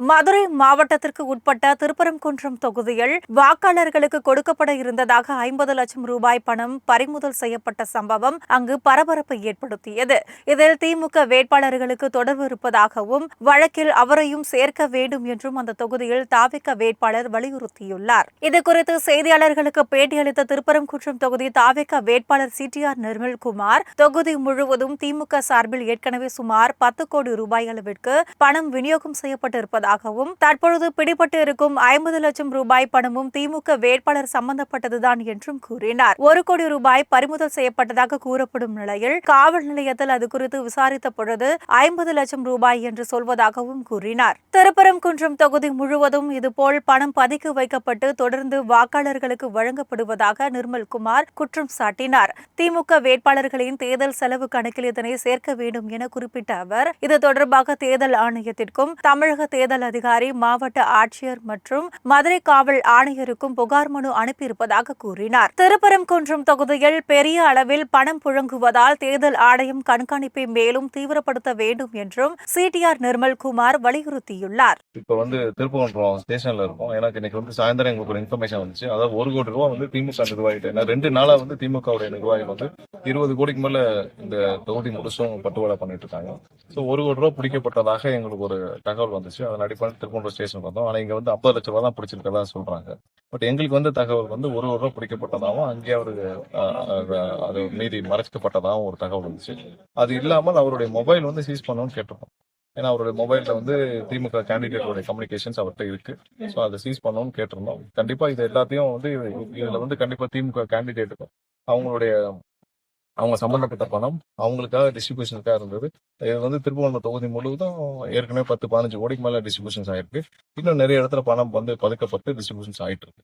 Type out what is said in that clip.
மதுரை மாவட்டத்திற்கு உட்பட்ட திருப்பரங்குன்றம் தொகுதியில் வாக்காளர்களுக்கு கொடுக்கப்பட இருந்ததாக 50 லட்சம் ரூபாய் பணம் பறிமுதல் செய்யப்பட்ட சம்பவம் அங்கு பரபரப்பை ஏற்படுத்தியது. இதில் திமுக வேட்பாளர்களுக்கு தொடர்பு இருப்பதாகவும் வழக்கில் அவரையும் சேர்க்க வேண்டும் என்றும் அந்த தொகுதியில் தாவிக வேட்பாளர் வலியுறுத்தியுள்ளார். இதுகுறித்து செய்தியாளர்களுக்கு பேட்டியளித்த திருப்பரங்குன்றம் தொகுதி தாவிக வேட்பாளர் சிடிஆர் நிர்மல்குமார், தொகுதி முழுவதும் திமுக சார்பில் ஏற்கனவே சுமார் 10 கோடி ரூபாய் அளவிற்கு பணம் விநியோகம் செய்யப்பட்டிருப்பதாக தற்பொழுது பிடிபட்டு இருக்கும் 50 லட்சம் ரூபாய் பணமும் திமுக வேட்பாளர் சம்பந்தப்பட்டதுதான் என்றும் கூறினார். 1 கோடி ரூபாய் பறிமுதல் செய்யப்பட்டதாக கூறப்படும் நிலையில் காவல் நிலையத்தில் அது குறித்து விசாரித்த பொழுது 50 லட்சம் ரூபாய் என்று சொல்வதாகவும் கூறினார். திருப்பரங்குன்றம் தொகுதி முழுவதும் இதுபோல் பணம் பதுக்கி வைக்கப்பட்டு தொடர்ந்து வாக்காளர்களுக்கு வழங்கப்படுவதாக நிர்மல்குமார் குற்றம் சாட்டினார். திமுக வேட்பாளர்களின் தேர்தல் செலவு கணக்கில் இதனை சேர்க்க வேண்டும் என குறிப்பிட்ட அவர், இது தொடர்பாக தேர்தல் ஆணையத்திற்கும் தமிழக தேர்தல் அதிகாரி, மாவட்ட ஆட்சியர் மற்றும் மதுரை காவல் ஆணையருக்கும் புகார் மனு அனுப்பியிருப்பதாக கூறினார். திருப்பரங்குன்றம் தொகுதியில் பெரிய அளவில் பணம் புழங்குவதால் தேர்தல் ஆணையம் கண்காணிப்பை மேலும் தீவிரப்படுத்த வேண்டும் என்றும் சிடிஆர் நிர்மல்குமார் வலியுறுத்தியுள்ளார். இப்ப திருப்பரங்குன்றம் ஸ்டேஷன்ல இருக்கும். எனக்கு இன்னைக்கு சாயந்தரம் எங்களுக்கு ஒரு இன்ஃபர்மேஷன் வந்துச்சு. அதாவது 1 கோடி ரூபாய் திமுக நிர்வாகிட்ட, 2 நாளா திமுகவுடைய நிர்வாகிகள் 20 கோடிக்கு மேல இந்த தொகுதி முழுசும் பட்டுவாடா பண்ணிட்டு இருக்காங்க. 1 கோடி ரூபாய் பிடிக்கப்பட்டதாக எங்களுக்கு ஒரு தகவல் வந்துச்சு. அதன் அடிப்படையில் திருப்பரங்குன்றம் ஸ்டேஷன் வந்தோம். ஆனா இங்க 50 லட்சம் ரூபாய் தான் பிடிச்சிருக்கதா சொல்றாங்க. பட் எங்களுக்கு தகவல் 1 கோடி ரூபாய் பிடிக்கப்பட்டதாகவும் அங்கே அது மீறி மறைக்கப்பட்டதாகவும் ஒரு தகவல் வந்துச்சு. அது இல்லாமல் அவருடைய மொபைல் சீஸ் பண்ணணும்னு கேட்டிருக்கோம். ஏன்னா அவருடைய மொபைல்ல திமுக கேண்டிடேட்டோட கம்யூனிகேஷன்ஸ் அவர்கிட்ட இருக்கு. ஸோ அதை சீஸ் பண்ணணும்னு கேட்டிருந்தோம். கண்டிப்பா இது எல்லாத்தையும் இதுல கண்டிப்பா திமுக கேண்டிடேட்டுக்கும் அவங்க சம்பந்தப்பட்ட பணம் அவங்களுக்காக டிஸ்ட்ரிபியூஷனுக்காக இருந்தது. இது திருப்பரங்குன்றம் தொகுதி முழுவதும் ஏற்கனவே 10-15 கோடிக்கு மேல டிஸ்ட்ரிபியூஷன்ஸ் ஆயிருக்கு. இன்னும் நிறைய இடத்துல பணம் பதுக்கப்பட்டு டிஸ்ட்ரிபியூஷன்ஸ் ஆயிட்டு இருக்கு.